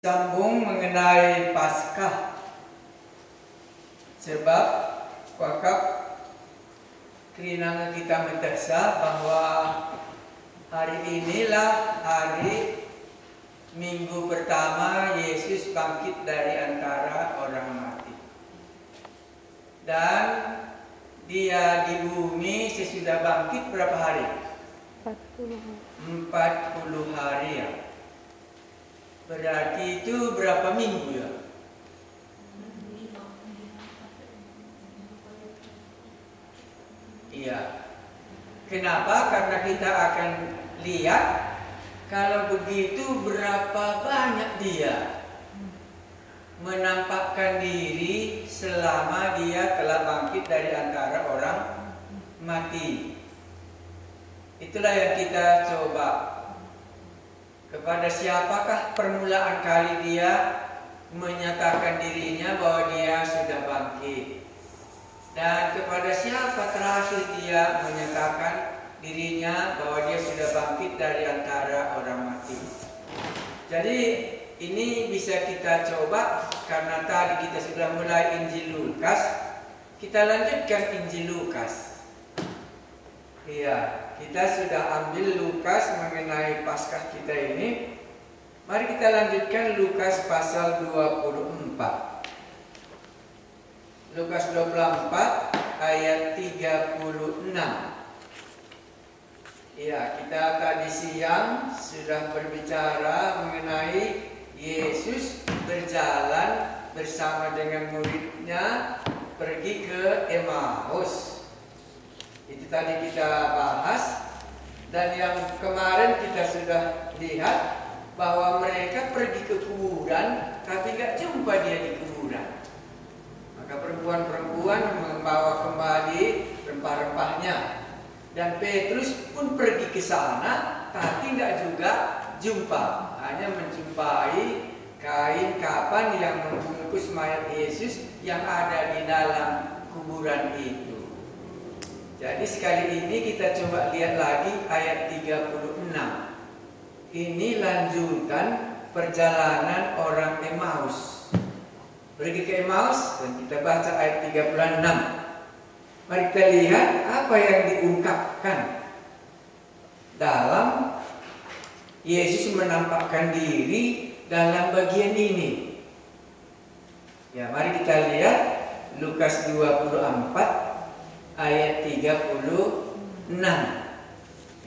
Sambung mengenai Paskah, sebab wakaf kerana kita mendesak bahwa hari inilah hari minggu pertama Yesus bangkit dari antara orang mati, dan dia di bumi sesudah bangkit berapa hari? 40 hari ya. Berarti itu berapa minggu ya? Iya. Kenapa? Karena kita akan lihat kalau begitu berapa banyak dia menampakkan diri selama dia telah bangkit dari antara orang mati. Itulah yang kita coba. Kepada siapakah permulaan kali dia menyatakan dirinya bahwa dia sudah bangkit, dan kepada siapa terakhir dia menyatakan dirinya bahwa dia sudah bangkit dari antara orang mati. Jadi ini bisa kita coba, karena tadi kita sudah mulai Injil Lukas, kita lanjutkan Injil Lukas. Iya, kita sudah ambil Lukas mengenai Paskah kita ini. Mari kita lanjutkan Lukas pasal 24. Lukas 24 ayat 36. Iya, kita tadi siang sudah berbicara mengenai Yesus berjalan bersama dengan muridnya pergi ke Emmaus. Itu tadi kita bahas, dan yang kemarin kita sudah lihat bahwa mereka pergi ke kuburan tapi nggak jumpa dia di kuburan. Maka perempuan-perempuan membawa kembali rempah-rempahnya, dan Petrus pun pergi ke sana tapi nggak juga jumpa, hanya menjumpai kain kapan yang membungkus mayat Yesus yang ada di dalam kuburan itu. Jadi sekali ini kita coba lihat lagi ayat 36. Ini lanjutan perjalanan orang Emmaus. Pergi ke Emmaus, dan kita baca ayat 36. Mari kita lihat apa yang diungkapkan dalam Yesus menampakkan diri dalam bagian ini. Ya, mari kita lihat Lukas 24 ayat 36.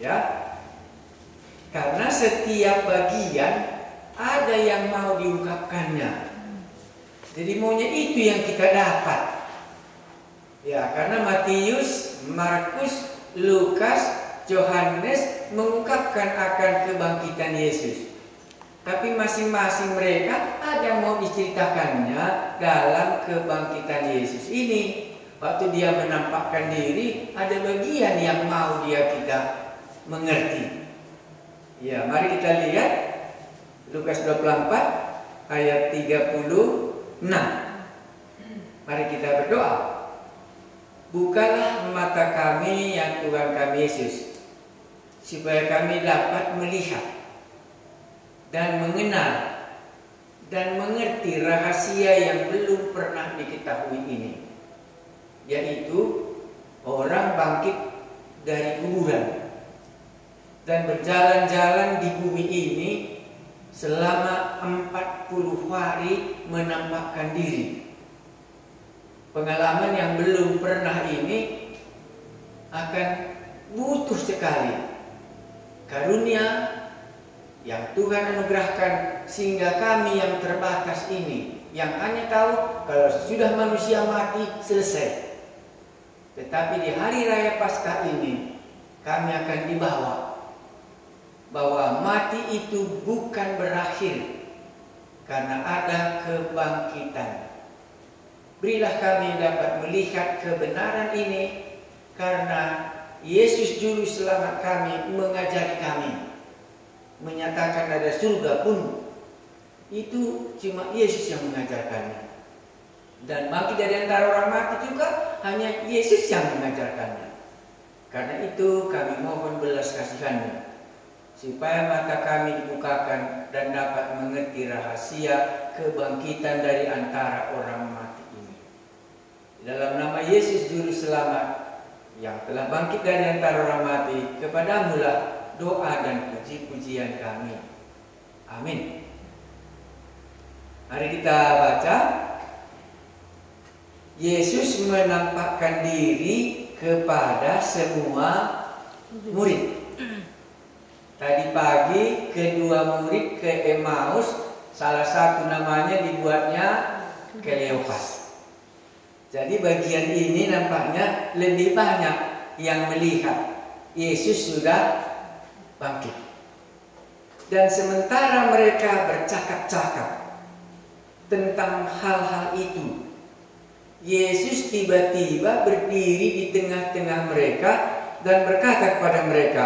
Ya. Karena setiap bagian ada yang mau diungkapkannya. Jadi maunya itu yang kita dapat. Ya, karena Matius, Markus, Lukas, Yohanes mengungkapkan akan kebangkitan Yesus. Tapi masing-masing mereka ada yang mau diceritakannya dalam kebangkitan Yesus ini. Waktu dia menampakkan diri, ada bagian yang mau dia kita mengerti. Ya, mari kita lihat Lukas 24 ayat 36. Mari kita berdoa. Bukalah mata kami ya Tuhan kami Yesus, supaya kami dapat melihat dan mengenal dan mengerti rahasia yang belum pernah diketahui ini, yaitu orang bangkit dari kuburan dan berjalan-jalan di bumi ini selama 40 hari menampakkan diri. Pengalaman yang belum pernah ini akan butuh sekali karunia yang Tuhan anugerahkan, sehingga kami yang terbatas ini, yang hanya tahu kalau sudah manusia mati selesai. Tetapi di hari raya Paskah ini kami akan dibawa bahwa mati itu bukan berakhir, karena ada kebangkitan. Berilah kami dapat melihat kebenaran ini, karena Yesus Juru Selamat kami mengajari kami, menyatakan ada surga pun itu cuma Yesus yang mengajarkannya. Dan bangkit dari antara orang mati juga hanya Yesus yang mengajarkannya. Karena itu kami mohon belas kasihan-Mu. supaya mata kami dibukakan dan dapat mengerti rahasia kebangkitan dari antara orang mati ini. Dalam nama Yesus Juru Selamat yang telah bangkit dari antara orang mati, kepadamu-lah doa dan puji-pujian kami. Amin. Mari kita baca. Yesus menampakkan diri kepada semua murid. Tadi pagi kedua murid ke Emmaus, salah satu namanya dibuatnya Kleopas. Jadi bagian ini nampaknya lebih banyak yang melihat Yesus sudah bangkit. Dan sementara mereka bercakap-cakap tentang hal-hal itu, Yesus tiba-tiba berdiri di tengah-tengah mereka dan berkata kepada mereka,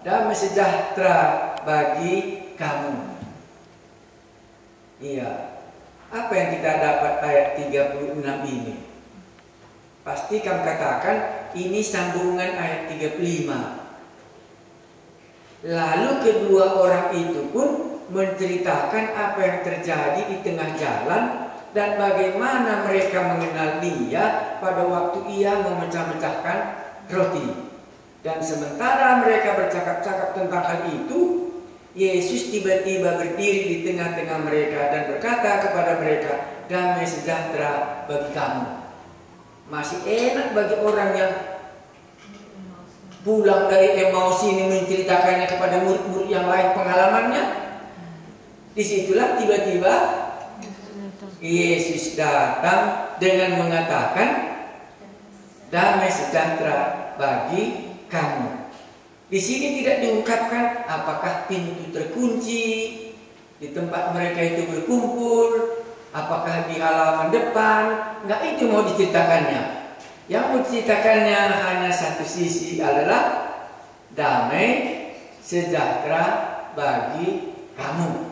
"Damai sejahtera bagi kamu." Iya, apa yang kita dapat ayat 36 ini? Pasti kamu katakan ini sambungan ayat 35. Lalu kedua orang itu pun menceritakan apa yang terjadi di tengah jalan dan bagaimana mereka mengenal Dia pada waktu Ia memecah-mecahkan roti. Dan sementara mereka bercakap-cakap tentang hal itu, Yesus tiba-tiba berdiri di tengah-tengah mereka dan berkata kepada mereka, "Damai sejahtera bagi kamu." Masih enak bagi orang yang pulang dari Emmaus ini menceritakannya kepada murid-murid yang lain pengalamannya. Disitulah tiba-tiba Yesus datang dengan mengatakan, "Damai sejahtera bagi kamu." Di sini tidak diungkapkan apakah pintu terkunci di tempat mereka itu berkumpul, apakah di halaman depan. Enggak, itu mau diceritakannya. Yang mau diceritakannya hanya satu sisi, adalah damai sejahtera bagi kamu.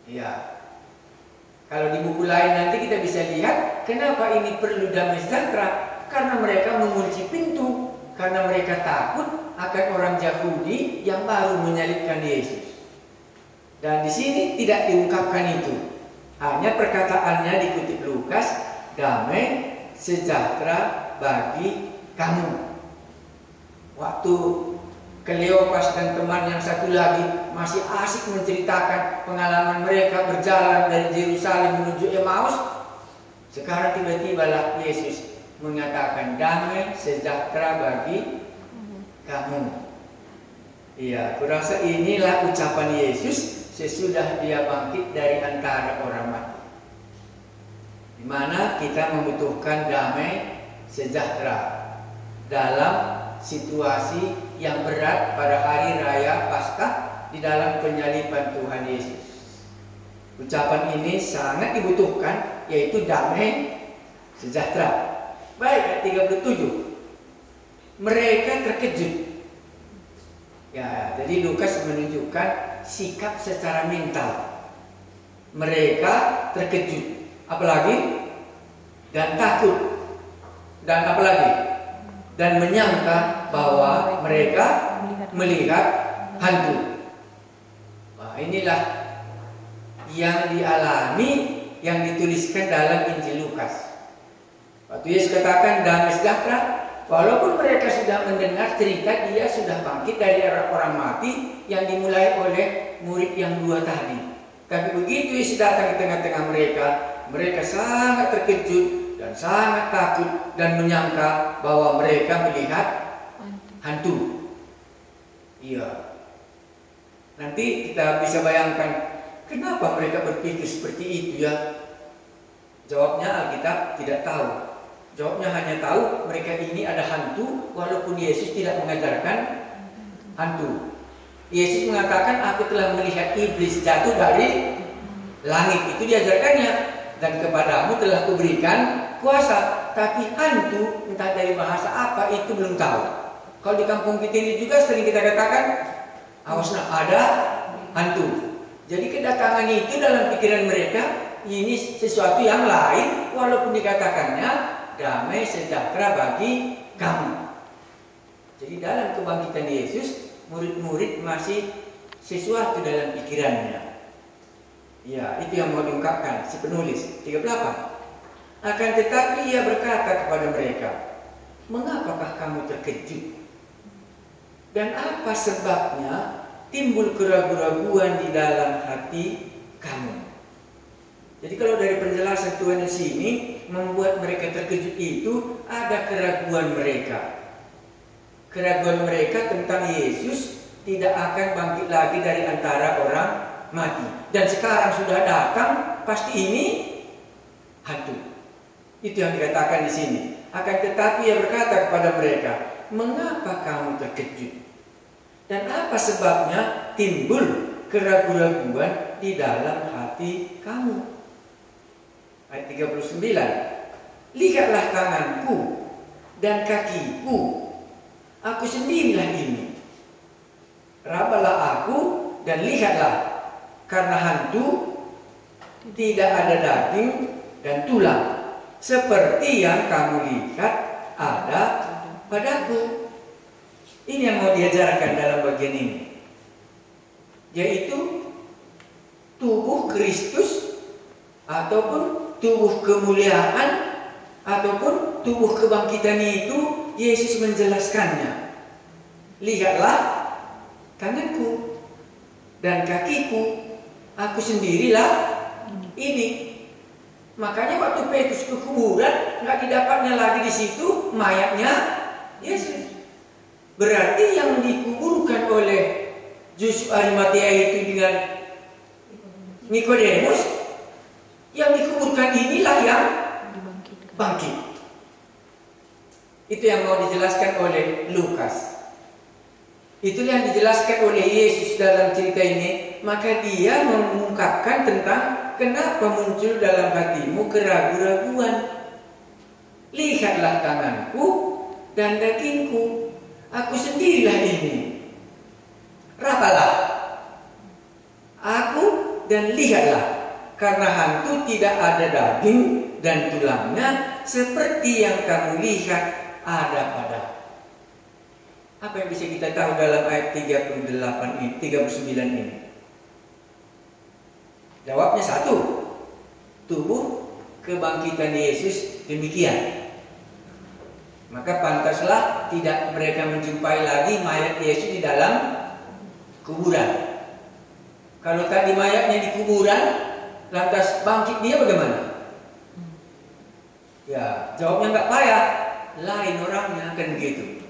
Ya. Kalau di buku lain nanti kita bisa lihat kenapa ini perlu damai sejahtera. Karena mereka mengunci pintu. Karena mereka takut akan orang Yahudi yang baru menyalibkan Yesus. Dan di sini tidak diungkapkan itu. Hanya perkataannya dikutip Lukas, "Damai sejahtera bagi kamu." Waktu Kleopas dan teman yang satu lagi masih asik menceritakan pengalaman mereka berjalan dari Yerusalem menuju Emmaus, sekarang tiba-tibalah Yesus mengatakan, "Damai sejahtera bagi kamu." Iya, kurasa inilah ucapan Yesus sesudah Dia bangkit dari antara orang mati, di mana kita membutuhkan damai sejahtera dalam situasi yang berat pada hari raya Paskah di dalam penyaliban Tuhan Yesus. Ucapan ini sangat dibutuhkan, yaitu damai sejahtera. Baik, ayat 37. Mereka terkejut. Ya, jadi Lukas menunjukkan sikap secara mental. Mereka terkejut, apalagi dan takut, dan apalagi dan menyangka bahwa mereka melihat hantu. Nah, inilah yang dialami, yang dituliskan dalam Injil Lukas. Waktu Yesus katakan damai sejahtera, walaupun mereka sudah mendengar cerita Dia sudah bangkit dari orang mati yang dimulai oleh murid yang dua tadi. Tapi begitu Yesus datang di tengah-tengah mereka, mereka sangat terkejut dan sangat takut dan menyangka bahwa mereka melihat hantu. Iya. Nanti kita bisa bayangkan kenapa mereka berpikir seperti itu ya. Jawabnya Alkitab tidak tahu. Jawabnya hanya tahu mereka ini ada hantu, walaupun Yesus tidak mengajarkan hantu. Yesus mengatakan, "Aku telah melihat iblis jatuh dari langit." Itu diajarkannya. Dan kepadamu telah kuberikan kuasa. Tapi hantu, entah dari bahasa apa, itu belum tahu. Kalau di kampung kita ini juga sering kita katakan, "Awas nak, ada hantu." Jadi kedatangan itu dalam pikiran mereka ini sesuatu yang lain, walaupun dikatakannya damai sejahtera bagi kamu. Jadi dalam kebangkitan Yesus murid-murid masih sesuatu dalam pikirannya. Ya, itu yang mau diungkapkan si penulis. 38. Akan tetapi ia berkata kepada mereka, mengapakah kamu terkejut? Dan apa sebabnya timbul keraguan-raguan di dalam hati kamu? Jadi kalau dari penjelasan Tuhan di sini membuat mereka terkejut itu ada keraguan mereka. Keraguan mereka tentang Yesus tidak akan bangkit lagi dari antara orang mati. Dan sekarang sudah datang, pasti ini hantu. Itu yang dikatakan di sini. Akan tetapi ia berkata kepada mereka, mengapa kamu terkejut? Dan apa sebabnya timbul keraguan-raguan di dalam hati kamu? Ayat 39. Lihatlah tanganku dan kakiku, aku sendirilah ini. Rabalah aku dan lihatlah, karena hantu tidak ada daging dan tulang, seperti yang kamu lihat ada padaku. Ini yang mau diajarkan dalam bagian ini, yaitu tubuh Kristus ataupun tubuh kemuliaan ataupun tubuh kebangkitan itu Yesus menjelaskannya. Lihatlah tanganku dan kakiku, aku sendirilah ini. Makanya waktu Petrus ke kuburan nggak didapatnya lagi di situ mayatnya Yesus. Berarti yang dikuburkan oleh Yusuf Arimatea itu dengan Nikodemus, yang dikuburkan inilah yang bangkit. Itu yang mau dijelaskan oleh Lukas. Itulah yang dijelaskan oleh Yesus dalam cerita ini. Maka dia mengungkapkan tentang kenapa muncul dalam hatimu keraguan-raguan. Lihatlah tanganku dan dagingku, aku sendirilah ini. Rabalah aku dan lihatlah, karena hantu tidak ada daging dan tulangnya, seperti yang kamu lihat ada pada. Apa yang bisa kita tahu dalam ayat 39 ini? Jawabnya satu, tubuh kebangkitan Yesus demikian. Maka pantaslah tidak mereka menjumpai lagi mayat Yesus di dalam kuburan. Kalau tadi mayatnya di kuburan, lantas bangkit dia bagaimana? Ya, jawabnya nggak payah, lain orangnya, kan begitu.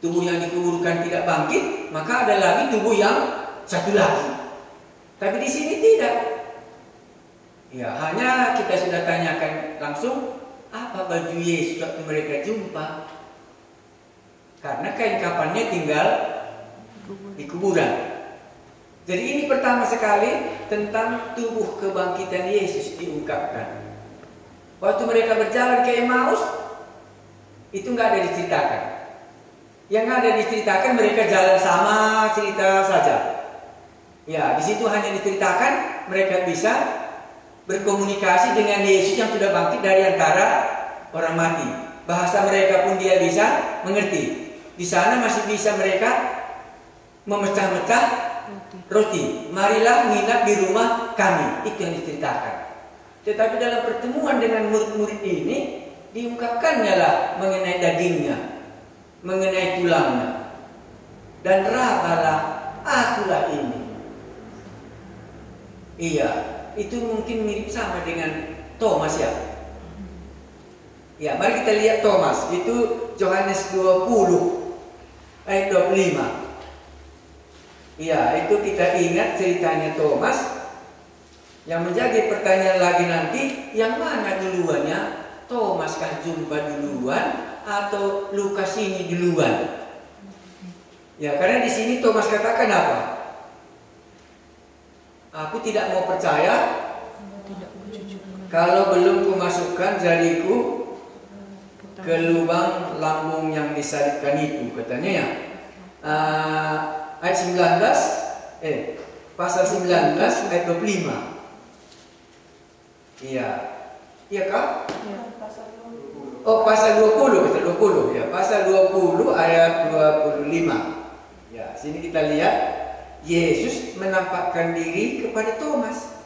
Tubuh yang dikuburkan tidak bangkit, maka ada lagi tubuh yang satu lagi. Tapi di sini tidak. Ya, hanya kita sudah tanyakan langsung, apa baju Yesus waktu mereka jumpa? Karena kain kafannya tinggal di kuburan. Jadi ini pertama sekali tentang tubuh kebangkitan Yesus diungkapkan. Waktu mereka berjalan ke Emmaus, itu nggak ada diceritakan. Yang ada diceritakan mereka jalan sama, cerita saja. Ya, di situ hanya diceritakan mereka bisa berkomunikasi dengan Yesus yang sudah bangkit dari antara orang mati. Bahasa mereka pun dia bisa mengerti. Di sana masih bisa mereka memecah-mecah roti. Marilah menginap di rumah kami. Itu yang diceritakan. Tetapi dalam pertemuan dengan murid-murid ini diungkapkannya lah mengenai dagingnya, mengenai tulangnya. Dan rabalah akulah ini. Iya, itu mungkin mirip sama dengan Thomas ya. Ya, mari kita lihat Thomas. Itu Yohanes 20 ayat 25. Iya, itu kita ingat ceritanya Thomas. Yang menjadi pertanyaan lagi nanti, yang mana duluannya? Thomas kah jumpa duluan atau Lukas ini duluan? Ya, karena di sini Thomas katakan apa? Aku tidak mau percaya kalau belum kumasukkan jariku ke lubang lambung yang disalibkan itu, katanya ya. Ayat 19, pasal 19 ayat 25. Iya. Iya kah? Ya, pasal 20. Oh, pasal 20, pasal 20 ya. Pasal 20 ayat 25. Ya, sini kita lihat Yesus menampakkan diri kepada Thomas.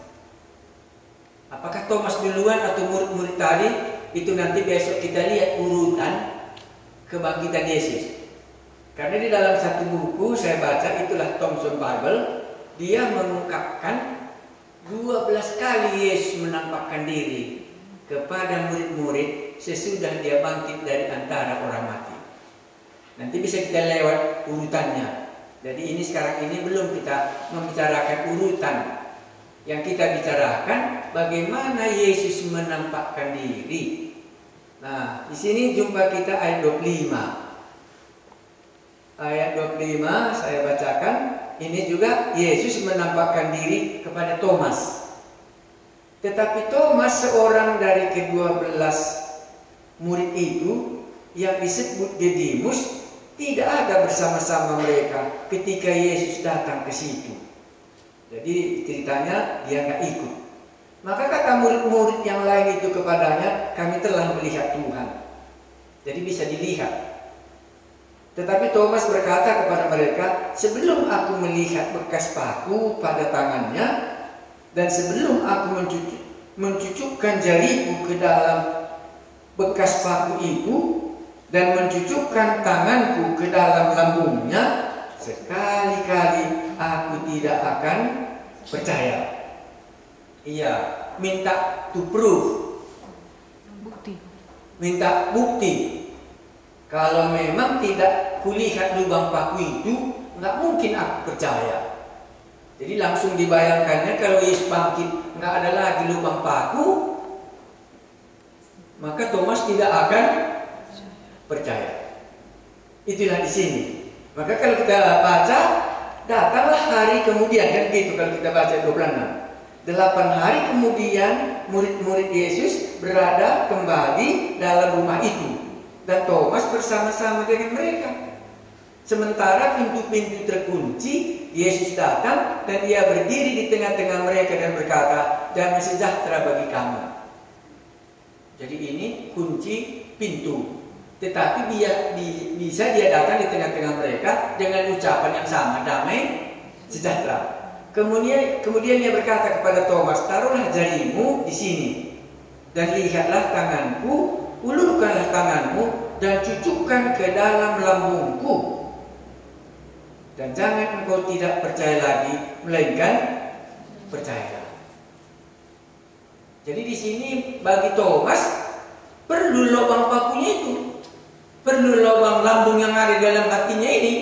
Apakah Thomas duluan atau murid-murid tadi? Itu nanti besok kita lihat urutan kebangkitan Yesus. Karena di dalam satu buku saya baca, itulah Thompson Bible, dia mengungkapkan 12 kali Yesus menampakkan diri kepada murid-murid sesudah dia bangkit dari antara orang mati. Nanti bisa kita lewat urutannya. Jadi ini sekarang ini belum kita membicarakan urutan. Yang kita bicarakan bagaimana Yesus menampakkan diri. Nah, di sini jumpa kita ayat 25. Ayat 25 saya bacakan. Ini juga Yesus menampakkan diri kepada Thomas. Tetapi Thomas, seorang dari ke-12 murid itu yang disebut Didimus, tidak ada bersama-sama mereka ketika Yesus datang ke situ. Jadi ceritanya dia nggak ikut. Maka kata murid-murid yang lain itu kepadanya, kami telah melihat Tuhan. Jadi bisa dilihat. Tetapi Thomas berkata kepada mereka, sebelum aku melihat bekas paku pada tangannya, dan sebelum aku mencucukkan jariku ke dalam bekas paku itu, dan mencucukkan tanganku ke dalam lambungnya, sekali-kali aku tidak akan percaya. Iya, minta to prove, minta bukti. Kalau memang tidak kulihat lubang paku itu, nggak mungkin aku percaya. Jadi langsung dibayangkannya kalau Yesus bangkit nggak ada lagi lubang paku, maka Thomas tidak akan percaya. Itulah di sini. Maka kalau kita baca, datanglah hari kemudian, kan gitu kalau kita baca 26. 8 hari kemudian murid-murid Yesus berada kembali dalam rumah itu. Dan Thomas bersama-sama dengan mereka. Sementara pintu-pintu terkunci, Yesus datang dan ia berdiri di tengah-tengah mereka dan berkata, damai sejahtera bagi kamu. Jadi ini kunci pintu. Tetapi bisa dia datang di tengah-tengah mereka dengan ucapan yang sama, damai sejahtera. Kemudian dia berkata kepada Thomas, taruhlah jarimu di sini dan lihatlah tanganku, ulurkanlah tanganmu dan cucukkan ke dalam lambungku. Dan jangan engkau tidak percaya lagi, melainkan percayalah. Jadi di sini bagi Thomas perlu lubang pakunya itu, perlu lubang lambung yang ada dalam hatinya ini.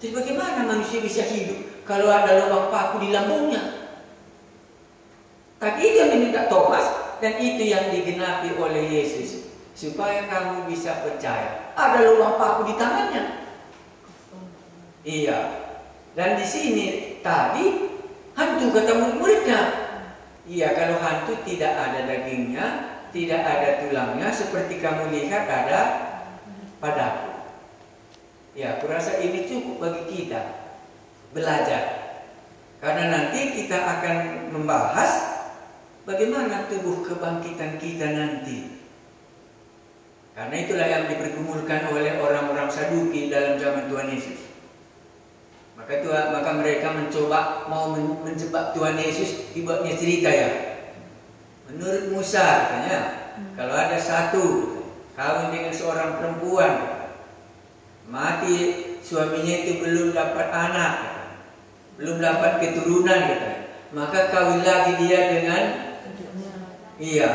Jadi bagaimana manusia bisa hidup kalau ada lubang paku di lambungnya? Tapi itu yang diminta Thomas, dan itu yang digenapi oleh Yesus, supaya kamu bisa percaya. Ada lubang paku di tangannya. Iya. Dan di sini tadi hantu kata murid-muridnya. Iya, kalau hantu tidak ada dagingnya, tidak ada tulangnya, seperti kamu lihat ada padaku. Ya, kurasa ini cukup bagi kita belajar. Karena nanti kita akan membahas bagaimana tubuh kebangkitan kita nanti. Karena itulah yang dipergumulkan oleh orang-orang Saduki dalam zaman Tuhan Yesus. Maka mereka mencoba mau menjebak Tuhan Yesus, dibuatnya cerita ya. Menurut Musa katanya, kalau ada satu kawin dengan seorang perempuan, mati suaminya itu belum dapat anak, belum dapat keturunan katanya, maka kawin lagi dia dengan iya.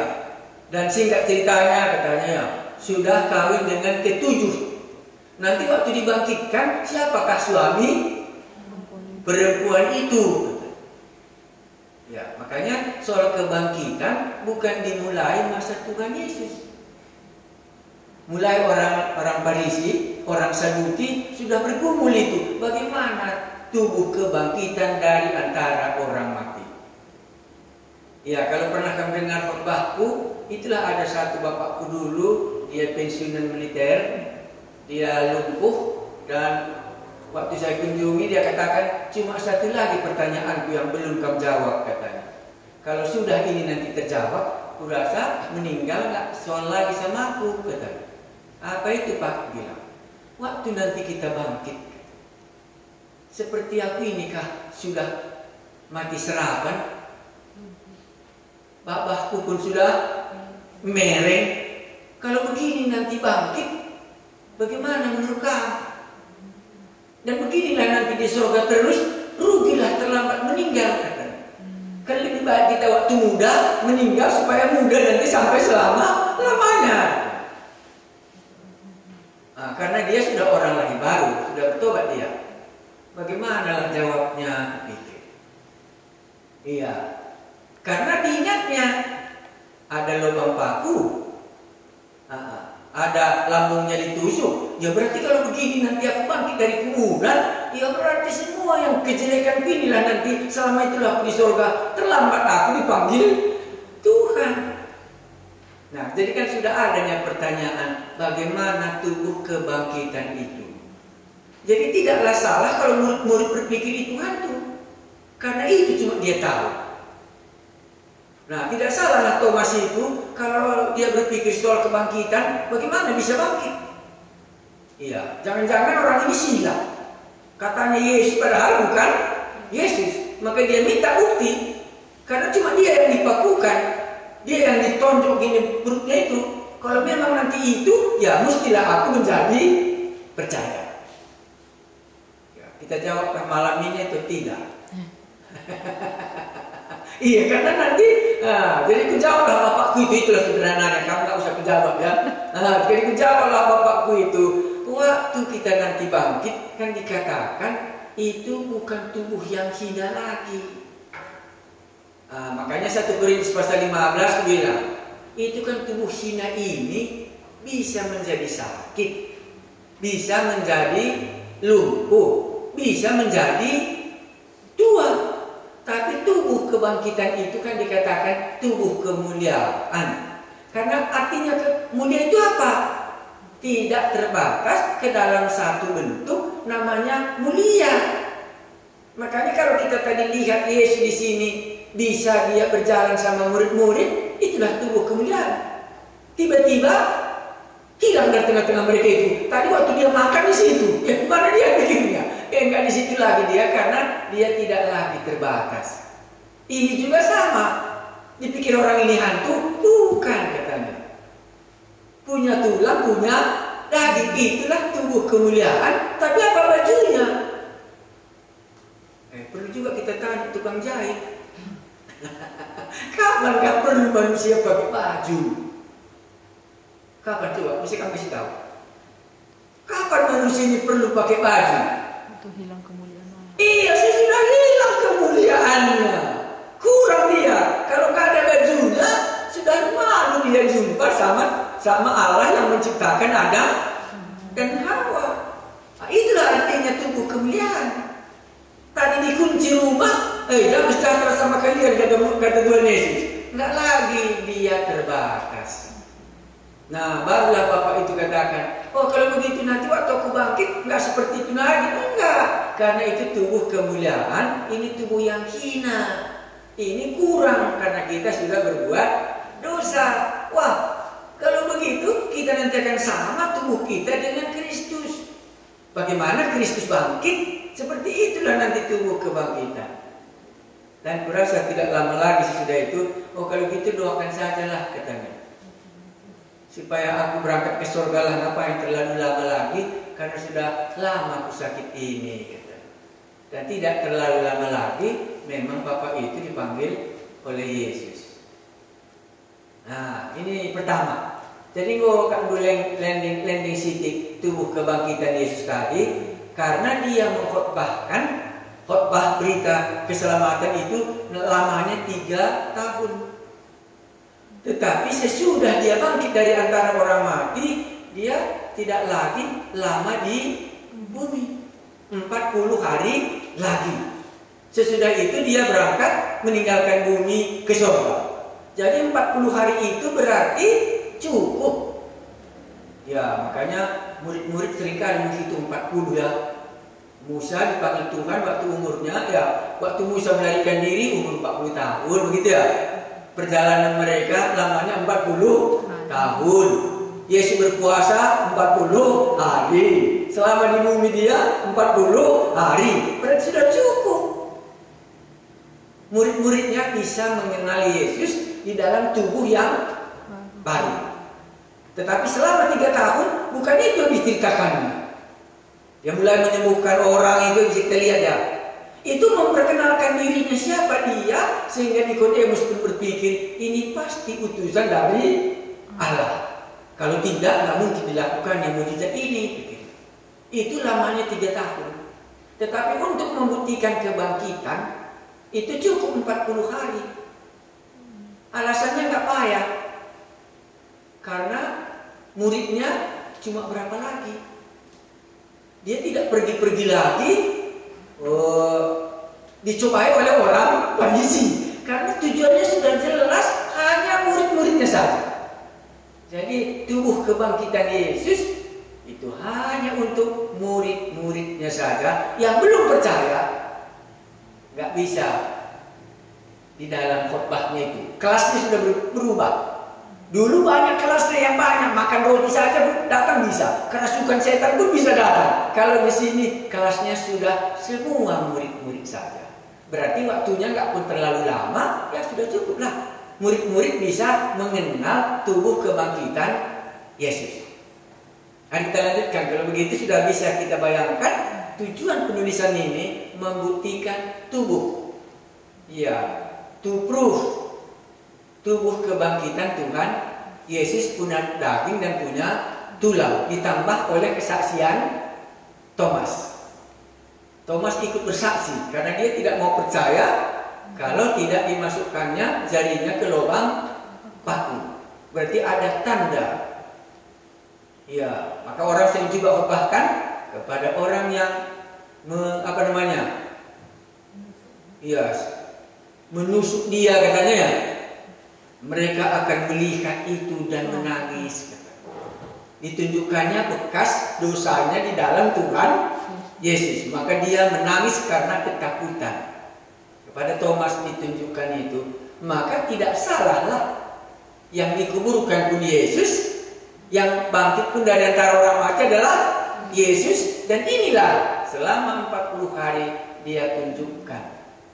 Dan singkat ceritanya katanya ya, sudah kawin dengan ketujuh. Nanti waktu dibangkitkan, siapakah suami perempuan itu? Ya, makanya soal kebangkitan bukan dimulai masa Tuhan Yesus. Mulai orang Farisi, orang Saduki sudah bergumul itu. Bagaimana tubuh kebangkitan dari antara orang mati? Ya, kalau pernah kamu dengar khotbahku, itulah ada satu bapakku dulu, dia pensiunan militer, dia lumpuh, dan waktu saya kunjungi dia katakan, cuma satu lagi pertanyaanku yang belum kamu jawab katanya. Kalau sudah ini nanti terjawab, kurasa meninggal nggak soal lagi sama aku katanya. Apa itu Pak? Bilang, waktu nanti kita bangkit, seperti aku ini kah sudah mati serapan? Bapakku pun sudah mereng. Kalau begini nanti bangkit, bagaimana menurut kamu? Dan beginilah nanti di surga terus, rugilah terlambat meninggal. Kan lebih baik kita waktu muda meninggal supaya muda nanti sampai selama-lamanya. Nah, karena dia sudah orang lagi baru, sudah bertobat dia. Bagaimana jawabnya? Pikir. Iya, karena diingatnya ada lubang paku, ada lambungnya ditusuk. Ya berarti kalau begini nanti aku bangkit dari kuburan, ya berarti semua yang kejelekan inilah nanti selama itulah aku di surga. Terlambat aku dipanggil Tuhan. Nah, jadi kan sudah adanya pertanyaan, bagaimana tubuh kebangkitan itu? Jadi tidaklah salah kalau murid-murid berpikir itu hantu, karena itu cuma dia tahu. Nah, tidak salah lah Thomas itu kalau dia berpikir soal kebangkitan, bagaimana bisa bangkit? Iya, jangan-jangan orang ini silap. Katanya Yesus padahal bukan Yesus, maka dia minta bukti. Karena cuma dia yang dipakukan, dia yang ditonjok gini perutnya itu. Kalau memang nanti itu, ya mestilah aku menjadi percaya. Ya, kita jawab malam ini atau tidak? Iya, karena nanti, jadi kujawablah bapakku itu, itulah sederhananya, kamu nggak usah kujawab ya. Jadi kujawablah bapakku itu, waktu kita nanti bangkit, kan dikatakan itu bukan tubuh yang hina lagi. Makanya 1 Korintus pasal 15 bilang, itu kan tubuh hina ini bisa menjadi sakit, bisa menjadi lumpuh, bisa menjadi tua. Tapi tubuh kebangkitan itu kan dikatakan tubuh kemuliaan. Karena artinya kemuliaan itu apa? Tidak terbatas ke dalam satu bentuk namanya mulia. Makanya kalau kita tadi lihat Yesus di sini bisa dia berjalan sama murid-murid, itulah tubuh kemuliaan. Tiba-tiba hilang dari tengah-tengah mereka itu. Tadi waktu dia makan di situ, ya mana dia pikirnya? Enggak di situ lagi dia, karena dia tidak lagi terbatas. Ini juga sama. Dipikir orang ini hantu, bukan katanya. Punya tulang, punya daging, itulah tubuh kemuliaan. Tapi apa bajunya? Perlu juga kita tanya tukang jahit. Kapan gak perlu manusia pakai baju? Kapan coba? Mesti kamu kasih tahu. Kapan manusia ini perlu pakai baju? Itu hilang kemuliaan. Iya, sudah hilang kemuliaannya. Kurang dia. Kalau nggak ada bajunya, sudah malu dia jumpa sama Allah yang menciptakan Adam dan Hawa. Nah, itulah artinya tubuh kemuliaan. Tadi dikunci rumah, jangan bersejahtera sama kalian, kata Tuhan Yesus. Nggak lagi dia terbatas. Nah, barulah Bapak itu katakan, oh kalau begitu nanti waktu aku bangkit nggak seperti itu lagi. Enggak, karena itu tubuh kemuliaan, ini tubuh yang hina. Ini kurang karena kita sudah berbuat dosa. Wah, kalau begitu kita nanti akan sama tubuh kita dengan Kristus. Bagaimana Kristus bangkit? Seperti itulah nanti tubuh kebangkitan. Dan kurasa tidak lama lagi sesudah itu, oh kalau gitu doakan sajalah katanya. Supaya aku berangkat ke surga lah, ngapain terlalu lama lagi, karena sudah lama aku sakit ini kata. Dan tidak terlalu lama lagi memang Bapak itu dipanggil oleh Yesus. Nah, ini pertama. Jadi gue kan landing sitik tubuh kebangkitan Yesus tadi, karena dia mengkhotbahkan khotbah berita keselamatan itu lamanya 3 tahun. Tetapi sesudah dia bangkit dari antara orang mati, dia tidak lagi lama di bumi. 40 hari lagi. Sesudah itu dia berangkat meninggalkan bumi ke surga. Jadi 40 hari itu berarti cukup. Ya, makanya murid-murid seringkali menghitung 40 ya. Musa dipanggil Tuhan waktu umurnya, ya waktu Musa melarikan diri umur 40 tahun, begitu ya. Perjalanan mereka lamanya 40 tahun. Yesus berpuasa 40 hari. Selama di bumi dia 40 hari. murid-muridnya bisa mengenali Yesus di dalam tubuh yang baru. Tetapi selama 3 tahun bukan itu yang diceritakannya. Dia mulai menyembuhkan orang, itu bisa kita lihat ya. Itu memperkenalkan dirinya siapa dia, sehingga Nikodemus pun berpikir ini pasti utusan dari Allah. Kalau tidak, nggak mungkin dilakukan yang mukjizat ini. Itu lamanya 3 tahun. Tetapi untuk membuktikan kebangkitan itu cukup 40 hari. Alasannya nggak payah, karena muridnya cuma berapa lagi. Dia tidak pergi-pergi lagi dicobai oleh orang Farisi, karena tujuannya sudah jelas, hanya murid-muridnya saja. Jadi tubuh kebangkitan Yesus itu hanya untuk murid-muridnya saja. Yang belum percaya nggak bisa di dalam khotbahnya itu. Kelasnya sudah berubah. Dulu banyak kelasnya yang banyak, makan roti saja datang bisa, kerasukan setan pun bisa datang. Kalau di sini kelasnya sudah semua murid-murid saja. Berarti waktunya nggak pun terlalu lama, ya sudah cukup lah. Murid-murid bisa mengenal tubuh kebangkitan Yesus. Mari kita lanjutkan. Kalau begitu sudah bisa kita bayangkan tujuan penulisan ini membuktikan tubuh. Ya, to prove tubuh kebangkitan Tuhan Yesus punya daging dan punya tulang, ditambah oleh kesaksian Thomas. Thomas ikut bersaksi karena dia tidak mau percaya kalau tidak dimasukkannya jarinya ke lubang paku. Berarti ada tanda. Ya, maka orang sering juga bahkan kepada orang yang menusuk dia katanya ya. Mereka akan melihat itu dan menangis. Ditunjukkannya bekas dosanya di dalam Tuhan Yesus. Maka dia menangis karena ketakutan. Kepada Thomas ditunjukkan itu. Maka tidak salahlah yang dikuburkan pun Yesus, yang bangkit pun dari antara orang mati adalah Yesus. Dan inilah selama 40 hari dia tunjukkan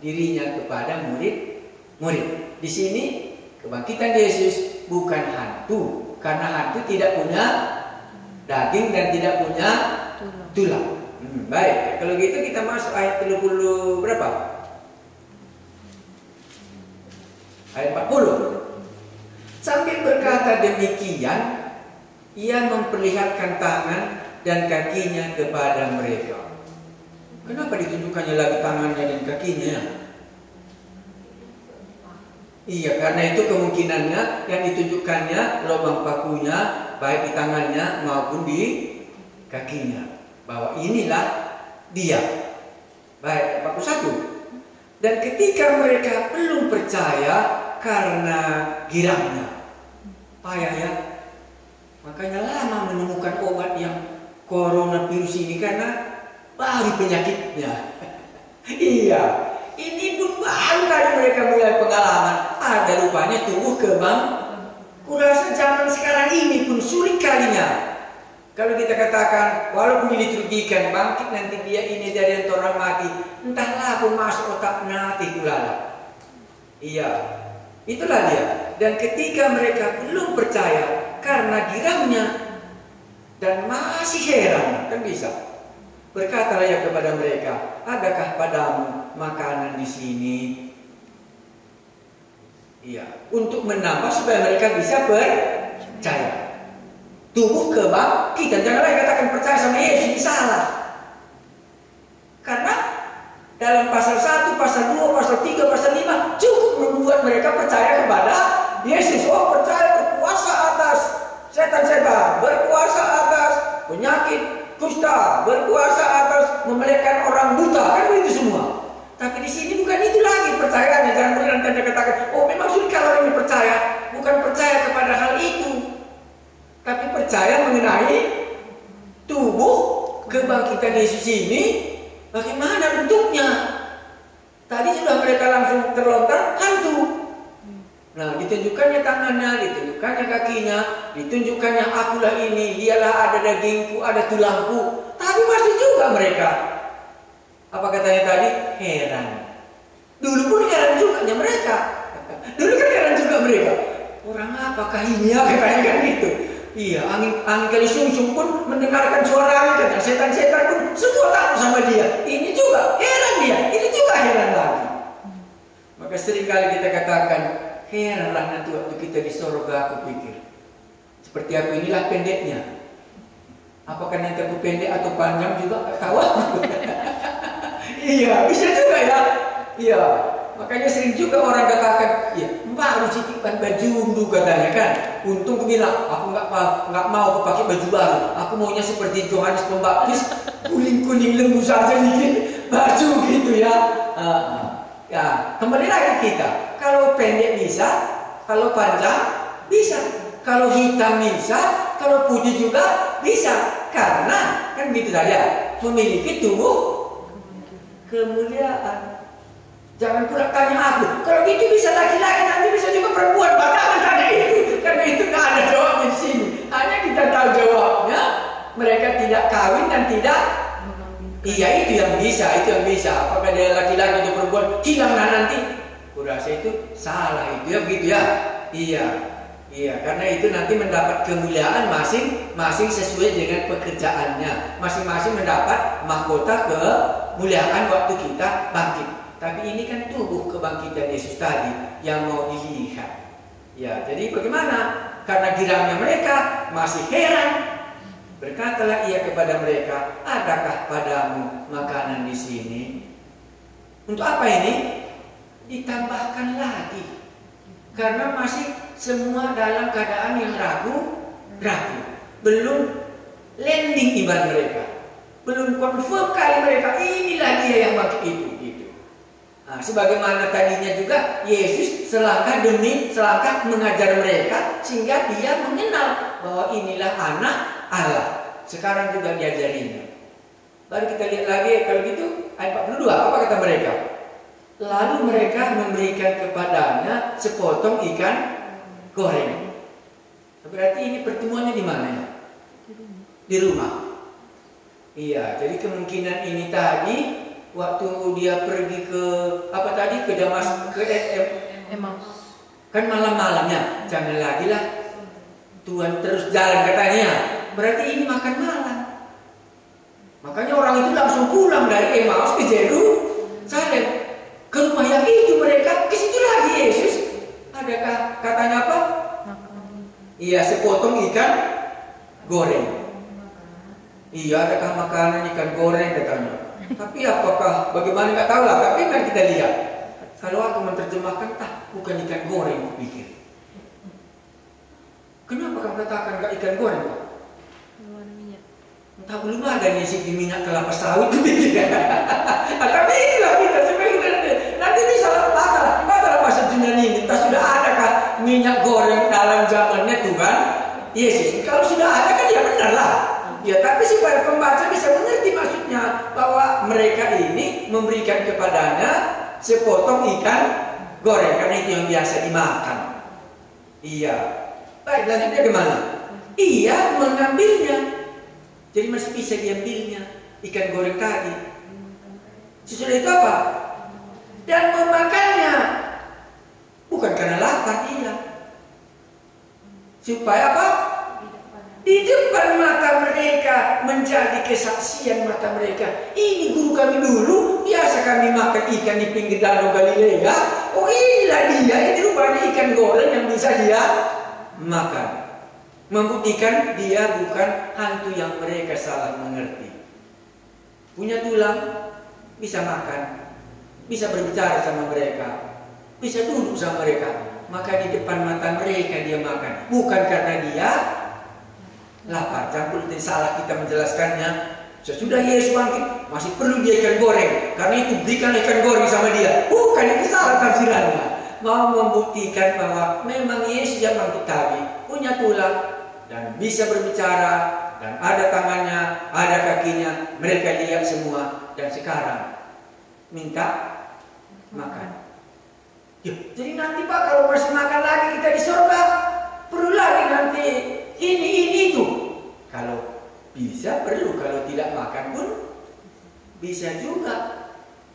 dirinya kepada murid-murid. Di sini kebangkitan Yesus bukan hantu, karena hantu tidak punya daging dan tidak punya tulang. Baik, kalau gitu kita masuk ayat 30 berapa? Ayat 40. Sambil berkata demikian, ia memperlihatkan tangan dan kakinya kepada mereka. Kenapa ditunjukkannya lagi tangannya dan kakinya? Iya, karena itu kemungkinannya yang ditunjukkannya lubang pakunya baik di tangannya maupun di kakinya, bahwa inilah dia. Baik, 41. Dan ketika mereka belum percaya karena girangnya, payah ya, makanya lama menemukan obat yang coronavirus ini karena baru penyakitnya. Iya, ini pun baru tadi mereka mulai pengalaman. Ada rupanya tubuh kebang. Kurasa zaman sekarang ini pun sulit kalinya. Kalau kita katakan walaupun diliturgikan bangkit nanti dia ini dari antara orang mati, entahlah aku masuk otak nanti kulala. Iya, itulah dia. Dan ketika mereka belum percaya karena girangnya dan masih heran, kan bisa. Berkatalah ia kepada mereka, adakah padamu makanan di sini? Iya, untuk menambah supaya mereka bisa percaya. Tubuh kebangkitan. Janganlah katakan percaya sama Yesus, ini salah. Karena dalam pasal 1, pasal 2, pasal 3, pasal 5 cukup membuat mereka percaya kepada Yesus. Oh, percaya berkuasa atas setan-setan, berkuasa atas penyakit kusta, berkuasa atas memelihara orang buta, kan begitu semua. Tapi di sini bukan itu lagi percayaannya. Jangan benar Anda katakan, oh memang sulit kalau orang ini percaya. Bukan percaya kepada hal itu, tapi percaya mengenai tubuh kebangkitan Yesus ini. Bagaimana bentuknya? Tadi sudah mereka langsung terlontar hantu. Nah, ditunjukkannya tangannya, ditunjukkannya kakinya, ditunjukkannya akulah ini, dialah ada dagingku, ada tulangku. Tapi masih juga mereka, apa katanya tadi? Heran. Dulu pun heran juga mereka. Dulu kan heran juga mereka. Orang apakah ini ya, katanya kan gitu. Iya, angin kali sungsung pun mendengarkan suara angin, kata setan-setan pun semua takut sama dia. Ini juga heran dia, ini juga heran lagi. Maka seringkali kita katakan, heranlah nanti waktu kita di sorga, aku pikir. Seperti aku inilah pendeknya. Apakah nanti aku pendek atau panjang juga tak tahu. Iya, bisa juga ya. Iya, makanya sering juga orang katakan, ya baru titipkan baju dulu katanya kan. Untung aku bilang, aku nggak mau aku pakai baju baru. Aku maunya seperti Yohanes Pembaptis, kuning-kuning lembu saja bikin baju gitu ya. Ya, kembali lagi kita. Kalau pendek bisa, kalau panjang bisa, kalau hitam bisa, kalau putih juga bisa. Karena kan gitu saja, memiliki tubuh kemuliaan. Jangan pula tanya aku, kalau gitu bisa laki-laki, nanti bisa juga perempuan. Jangan tanya itu, karena itu nggak ada jawabnya di sini. Hanya kita tahu jawabnya, mereka tidak kawin dan tidak. Iya, itu yang bisa, itu yang bisa. Apakah dia laki-laki atau perempuan, hilanglah nanti. Kurasa itu salah itu ya, begitu ya. Iya, karena itu nanti mendapat kemuliaan masing-masing sesuai dengan pekerjaannya. Masing-masing mendapat mahkota kemuliaan waktu kita bangkit. Tapi ini kan tubuh kebangkitan Yesus tadi yang mau dilihat. Ya, jadi bagaimana? Karena girangnya mereka masih heran. Berkatalah ia kepada mereka, adakah padamu makanan di sini? Untuk apa ini? Ditambahkan lagi. Karena masih semua dalam keadaan yang ragu. Belum landing iman mereka. Belum confirm kali mereka, inilah dia yang bangkit itu. Nah, sebagaimana tadinya juga Yesus selangkah demi selangkah mengajar mereka sehingga dia mengenal bahwa inilah anak Allah. Sekarang juga diajarinya. Baru kita lihat lagi kalau gitu ayat 42 apa kata mereka? Lalu mereka memberikan kepadanya sepotong ikan goreng. Berarti ini pertemuannya di mana ya? Di rumah. Iya, jadi kemungkinan ini tadi waktu dia pergi ke apa tadi ke Damas ke Emmaus. Kan malam-malamnya, jangan lagi lah Tuhan terus jalan katanya. Berarti ini makan malam. Makanya orang itu langsung pulang dari Emmaus ke Yerusalem. Ke rumah yang itu mereka ke situ lagi Yesus. Adakah katanya apa? Iya, sepotong ikan goreng. Iya, adakah makanan ikan goreng katanya. Tapi apakah bagaimana nggak tahu lah. Tapi kan kita lihat. Kalau aku menerjemahkan, bukan ikan goreng, aku pikir. Kenapa kamu katakan nggak ikan goreng, Pak? Entah belum ada ngisi di minyak kelapa sawit, aku pikir. Tapi inilah kita sebenarnya nanti bisa masalah masa dunia ini. Entah sudah adakah minyak goreng dalam zamannya Tuhan Yesus? Kalau sudah ada kan ya benar lah. Ya, tapi supaya pembaca bisa mengerti maksudnya bahwa mereka ini memberikan kepadanya sepotong ikan goreng karena itu yang biasa dimakan. Iya. Baik, lanjutnya kemana? Ia mengambilnya. Jadi masih bisa diambilnya ikan goreng tadi. Sesudah itu apa? Dan memakannya. Bukan karena lapar dia. Supaya apa? Di depan mata mereka menjadi kesaksian mata mereka. Ini guru kami dulu, biasa kami makan ikan di pinggir danau Galilea. Oh inilah dia, ini rupanya ikan goreng yang bisa dia makan. Membuktikan dia bukan hantu yang mereka salah mengerti. Punya tulang, bisa makan, bisa berbicara sama mereka, bisa duduk sama mereka. Maka di depan mata mereka dia makan. Bukan karena dia lapar. Jangan perlu salah kita menjelaskannya. Sesudah Yesus bangkit masih perlu dia ikan goreng. Karena itu berikan ikan goreng sama dia. Bukan, itu salah tafsirannya. Mau membuktikan bahwa memang Yesus yang bangkit tadi punya tulang dan bisa berbicara dan ada tangannya, ada kakinya. Mereka lihat semua dan sekarang minta makan. Yuk, jadi nanti Pak kalau masih makan lagi kita di surga perlu lagi nanti ini itu. Kalau bisa perlu, kalau tidak makan pun bisa juga.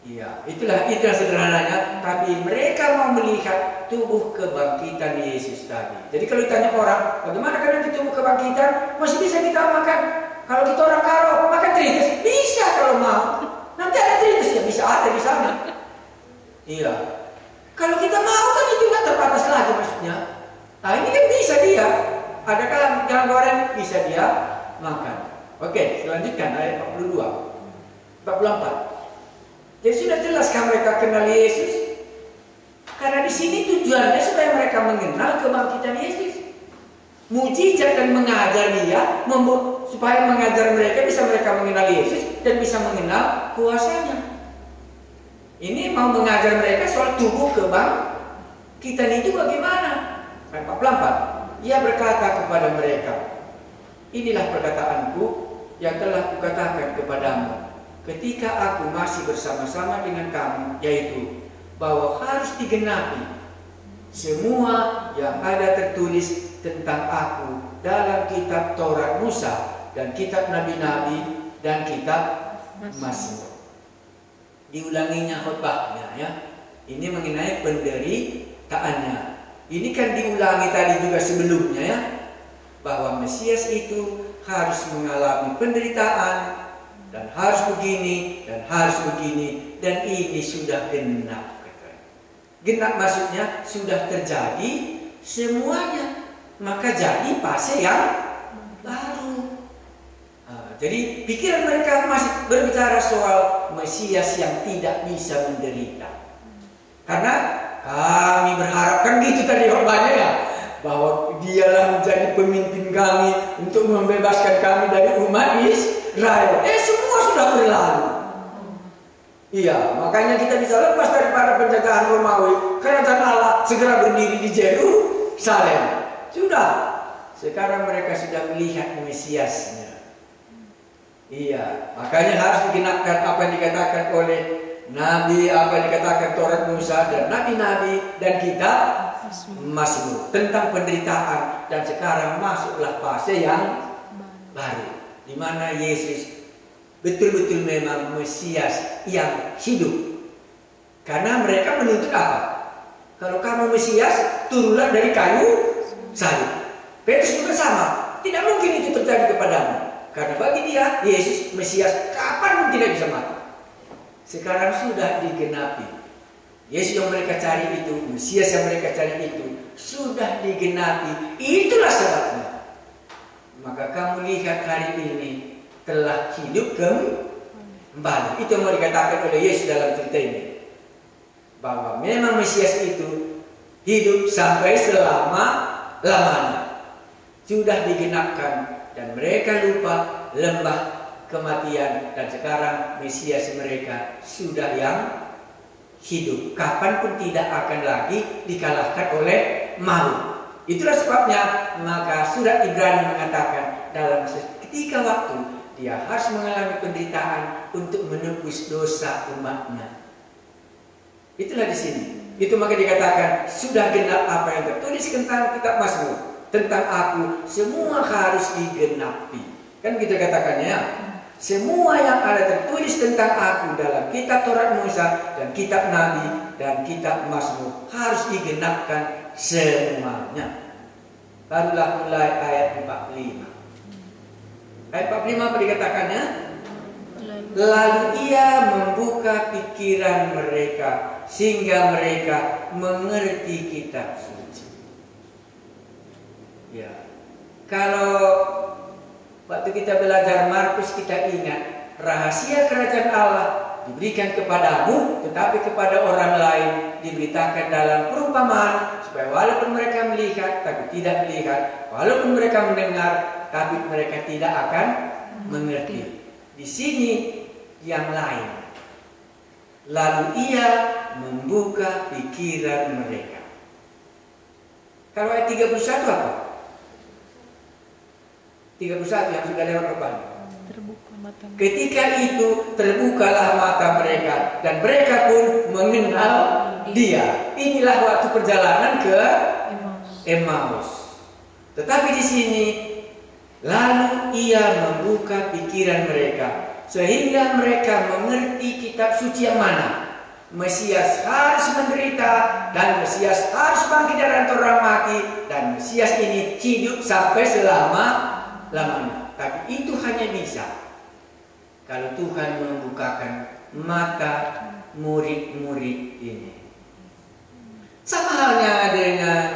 Iya, itulah sederhananya. Tapi mereka mau melihat tubuh kebangkitan Yesus tadi. Jadi kalau ditanya orang, bagaimana kan nanti tubuh kebangkitan? Masih bisa kita makan. Kalau kita orang karo, makan tritis bisa kalau mau. Nanti ada tritis ya bisa ada di sana. Iya. Kalau kita mau kan itu nggak terbatas lagi maksudnya. Nah ini kan bisa dia. Adakah jangan goreng bisa dia makan. Oke, selanjutkan ayat 42, 44. Jadi sudah jelaskah mereka kenal Yesus? Karena di sini tujuannya supaya mereka mengenal kebangkitan Yesus. Mujizat dan mengajar dia, supaya mengajar mereka bisa mereka mengenal Yesus dan bisa mengenal kuasanya. Ini mau mengajar mereka soal tubuh kebangkitan itu bagaimana? Ayat 44. Ia berkata kepada mereka, inilah perkataanku yang telah kukatakan kepadamu ketika aku masih bersama-sama dengan kamu, yaitu bahwa harus digenapi semua yang ada tertulis tentang aku dalam kitab Taurat Musa dan kitab Nabi-Nabi dan kitab Mazmur. Diulanginya khotbahnya ya. Ini mengenai penderitaannya. Ini kan diulangi tadi juga sebelumnya ya, bahwa Mesias itu harus mengalami penderitaan dan harus begini dan harus begini, dan ini sudah genap. Genap maksudnya sudah terjadi semuanya, maka jadi fase yang baru. Jadi pikiran mereka masih berbicara soal Mesias yang tidak bisa menderita. Karena kami berharapkan gitu tadi khotbahnya ya, bahwa dialah menjadi pemimpin kami untuk membebaskan kami dari umat Israel. Semua sudah berlalu. Iya, makanya kita bisa lepas daripada penjajahan Romawi. Kerajaan Allah segera berdiri di Yerusalem. Sudah. Sekarang mereka sudah melihat Mesiasnya. Iya, makanya harus digenapkan apa yang dikatakan oleh Nabi, apa yang dikatakan Taurat Musa dan Nabi-Nabi dan kitab Mazmur tentang penderitaan. Dan sekarang masuklah fase yang baru, di mana Yesus betul-betul memang Mesias yang hidup. Karena mereka menuntut apa? Kalau kamu Mesias, turunlah dari kayu salib. Petrus juga sama. Tidak mungkin itu terjadi kepadamu. Karena bagi dia, Yesus Mesias kapan pun tidak bisa mati. Sekarang sudah digenapi. Yesus yang mereka cari itu, Mesias yang mereka cari itu, sudah digenapi. Itulah sebabnya. Maka kamu lihat hari ini telah hidup kembali. Itu yang mau dikatakan oleh Yesus dalam cerita ini. Bahwa memang Mesias itu hidup sampai selama-lamanya. Sudah digenapkan. Dan mereka lupa lembah kematian. Dan sekarang Mesias mereka sudah yang hidup. Kapanpun tidak akan lagi dikalahkan oleh maut. Itulah sebabnya maka surat Ibrani mengatakan dalam ketika waktu dia harus mengalami penderitaan untuk menebus dosa umatnya. Itulah di sini. Itu maka dikatakan sudah genap apa yang tertulis tentang kitab Mazmur. Tentang aku semua harus digenapi. Kan begitu katakannya ya. Semua yang ada tertulis tentang aku dalam kitab Taurat Musa dan kitab Nabi dan kitab Mazmur harus digenapkan semuanya. Barulah mulai ayat 45. Ayat 45 apa dikatakannya? Lalu ia membuka pikiran mereka sehingga mereka mengerti kitab suci. Ya, kalau waktu kita belajar Markus kita ingat rahasia kerajaan Allah diberikan kepadamu, tetapi kepada orang lain diberitakan dalam perumpamaan supaya walaupun mereka melihat tapi tidak melihat, walaupun mereka mendengar tapi mereka tidak akan mengerti. Di sini yang lain. Lalu ia membuka pikiran mereka. Kalau ayat 31 apa? 31 yang sudah lewat depan. Ketika itu terbukalah mata mereka dan mereka pun mengenal dia. Inilah waktu perjalanan ke Emmaus. Tetapi di sini lalu ia membuka pikiran mereka sehingga mereka mengerti kitab suci yang mana Mesias harus menderita dan Mesias harus bangkit dari antara orang mati, dan Mesias ini hidup sampai selama-lamanya. Tapi itu hanya bisa kalau Tuhan membukakan mata murid-murid ini. Sama halnya dengan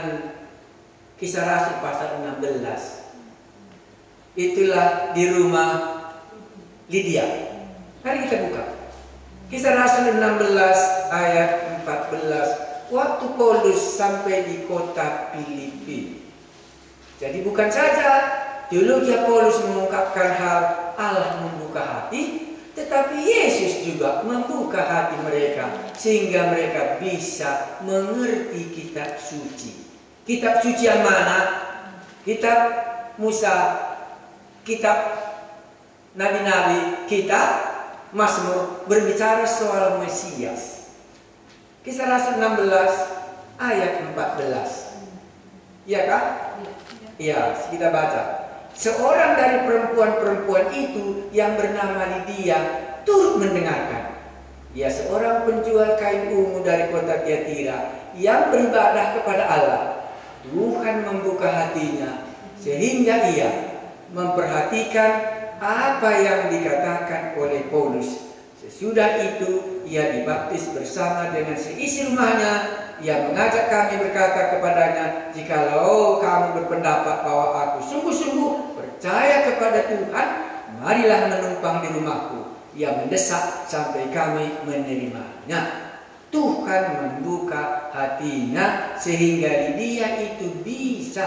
Kisah Rasul pasal 16. Itulah di rumah Lydia. Mari kita buka Kisah Rasul 16 ayat 14. Waktu Paulus sampai di kota Filipi. Jadi bukan saja teologi Paulus mengungkapkan hal Allah membuka hati, tetapi Yesus juga membuka hati mereka sehingga mereka bisa mengerti kitab suci. Kitab suci yang mana? Kitab Musa, kitab nabi-nabi, kitab Mazmur berbicara soal Mesias. Kisah Rasul 16 ayat 14. Iya kan? Iya, kita baca. Seorang dari perempuan-perempuan itu yang bernama Lydia turut mendengarkan. Dia seorang penjual kain ungu dari kota Tiatira yang beribadah kepada Allah. Tuhan membuka hatinya sehingga ia memperhatikan apa yang dikatakan oleh Paulus. Sesudah itu ia dibaptis bersama dengan seisi rumahnya. Ia mengajak kami berkata kepadanya, "Jikalau kamu berpendapat bahwa aku sungguh-sungguh percaya kepada Tuhan, marilah menumpang di rumahku." Ia mendesak sampai kami menerimanya. Tuhan membuka hatinya sehingga dia itu bisa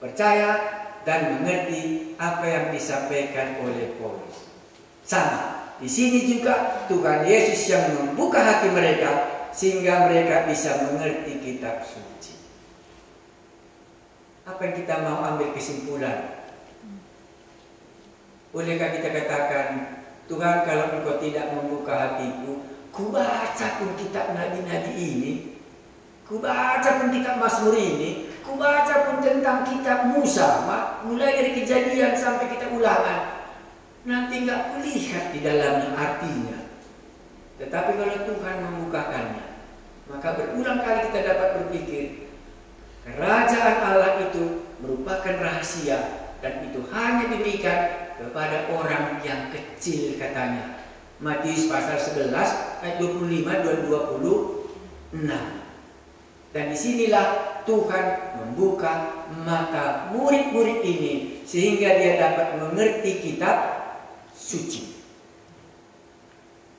percaya dan mengerti apa yang disampaikan oleh Paulus. Sama, di sini juga Tuhan Yesus yang membuka hati mereka sehingga mereka bisa mengerti kitab suci. Apa yang kita mau ambil kesimpulan? Bolehkah kita katakan, Tuhan, kalau Engkau tidak membuka hatiku, kubaca pun kitab nabi-nabi ini, kubaca pun kitab Mazmur ini, kubaca pun tentang kitab Musa, mulai dari Kejadian sampai kitab Ulangan, nanti nggak kulihat di dalamnya artinya. Tetapi kalau Tuhan membukakannya, maka berulang kali kita dapat berpikir, kerajaan Allah itu merupakan rahasia dan itu hanya diberikan kepada orang yang kecil, katanya. Matius pasal 11 ayat 25 dan 26. Dan disinilah Tuhan membuka mata murid-murid ini sehingga dia dapat mengerti kitab suci.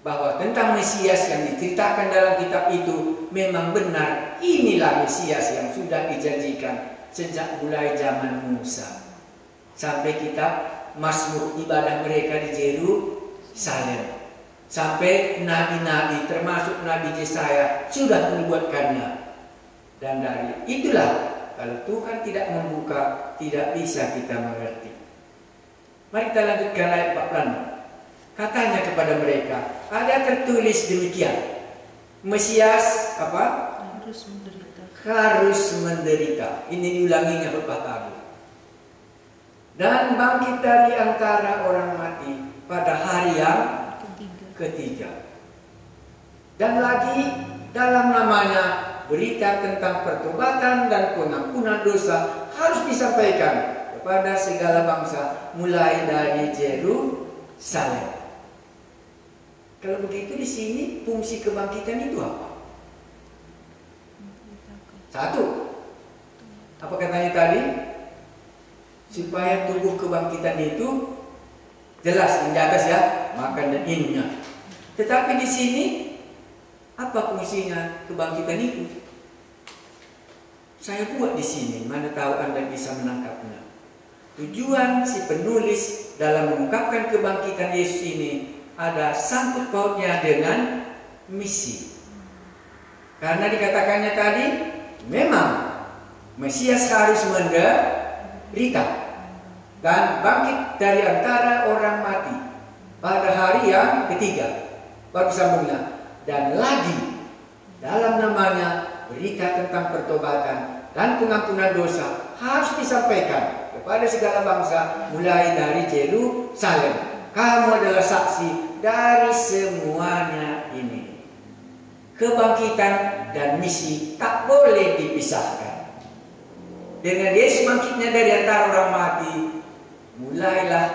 Bahwa tentang Mesias yang diceritakan dalam kitab itu memang benar. Inilah Mesias yang sudah dijanjikan sejak mulai zaman Musa sampai kitab Mazmur ibadah mereka di Yerusalem. Sampai nabi-nabi termasuk Nabi Yesaya sudah menubuatkannya. Dan dari itulah kalau Tuhan tidak membuka, tidak bisa kita mengerti. Mari kita lanjutkan ayat 46. Katanya kepada mereka, ada tertulis demikian, Mesias apa? Harus menderita. Harus menderita. Ini diulanginya beberapa kali. Dan bangkit dari antara orang mati pada hari yang ketiga. Dan lagi dalam namanya berita tentang pertobatan dan pengampunan dosa harus disampaikan kepada segala bangsa mulai dari Yerusalem. Kalau begitu di sini fungsi kebangkitan itu apa? Satu, apa katanya tadi? Supaya tubuh kebangkitan itu jelas yang di atas ya, makan dan minumnya. Tetapi di sini apa fungsinya kebangkitan itu? Saya buat di sini, mana tahu Anda bisa menangkapnya. Tujuan si penulis dalam mengungkapkan kebangkitan Yesus ini ada sangkut pautnya dengan misi. Karena dikatakannya tadi, memang Mesias harus menderita dan bangkit dari antara orang mati pada hari yang ketiga. Baru sambungnya. Dan lagi dalam namanya berita tentang pertobatan dan pengampunan dosa harus disampaikan kepada segala bangsa mulai dari Yerusalem. kamu adalah saksi dari semuanya ini. Kebangkitan dan misi tak boleh dipisahkan. Dengan Yesus bangkitnya dari antara orang mati, mulailah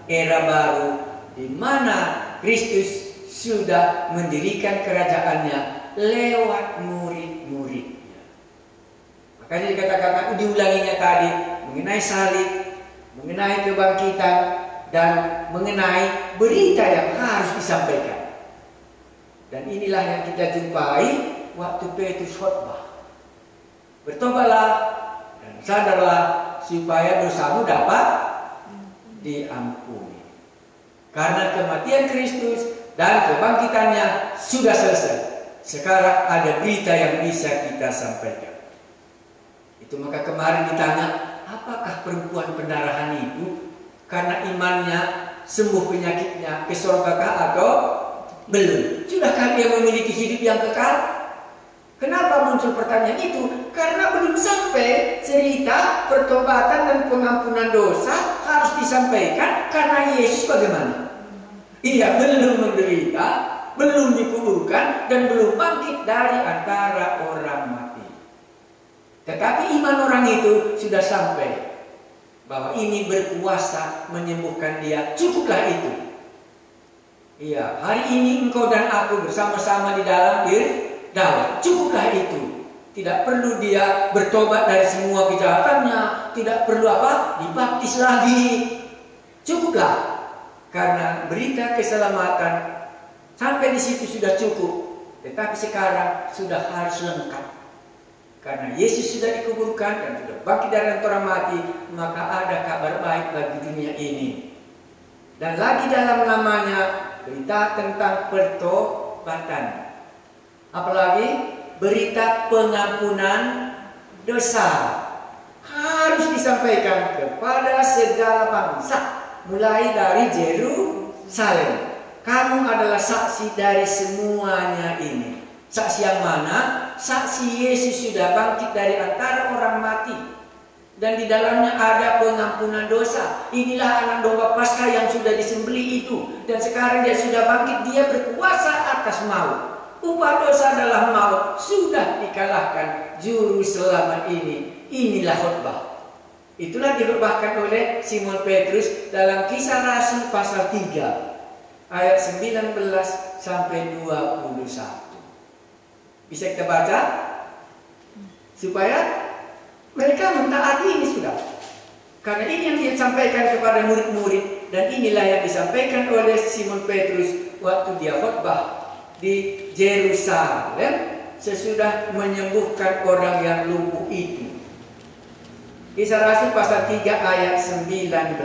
era baru di mana Kristus sudah mendirikan kerajaannya lewat murid-muridnya. Makanya dikatakan, diulanginya tadi, mengenai salib, mengenai kebangkitan, dan mengenai berita yang harus disampaikan. Dan inilah yang kita jumpai waktu Petrus khotbah. Bertobatlah dan sadarlah supaya dosamu dapat diampuni. Karena kematian Kristus dan kebangkitannya sudah selesai. Sekarang ada berita yang bisa kita sampaikan. Itu maka kemarin ditanya, apakah perempuan pendarahan itu karena imannya sembuh penyakitnya ke surgakah atau belum? Sudahkah dia memiliki hidup yang kekal? Kenapa muncul pertanyaan itu? Karena belum sampai cerita pertobatan dan pengampunan dosa harus disampaikan. Karena Yesus bagaimana? Ia belum menderita, belum dikuburkan, dan belum bangkit dari antara orang mati. Tetapi iman orang itu sudah sampai bahwa ini berkuasa menyembuhkan dia. Cukuplah itu. Iya, hari ini engkau dan aku bersama-sama di dalam Firdaus. Cukuplah itu. Tidak perlu dia bertobat dari semua kejahatannya. Tidak perlu dibaptis lagi. Cukuplah. Karena berita keselamatan sampai di situ sudah cukup. Tetapi sekarang sudah harus lengkap. Karena Yesus sudah dikuburkan dan sudah bangkit dari antara mati, maka ada kabar baik bagi dunia ini. Dan lagi dalam namanya berita tentang pertobatan. Apalagi berita pengampunan dosa harus disampaikan kepada segala bangsa, mulai dari Yerusalem. Kamu adalah saksi dari semuanya ini. Saksi yang mana? Saksi Yesus sudah bangkit dari antara orang mati. Dan di dalamnya ada pengampunan dosa. Inilah anak domba Paskah yang sudah disembelih itu. Dan sekarang dia sudah bangkit, dia berkuasa atas maut. Upah dosa adalah maut. Sudah dikalahkan juru selamat ini. Inilah khotbah. Itulah dikhotbahkan oleh Simon Petrus dalam Kisah Rasul pasal 3 ayat 19 sampai 21. Bisa kita baca supaya mereka mentaati ini sudah. Karena ini yang dia sampaikan kepada murid-murid, dan inilah yang disampaikan oleh Simon Petrus waktu dia khotbah di Yerusalem sesudah menyembuhkan orang yang lumpuh itu. Kisah Rasul pasal 3 ayat 19.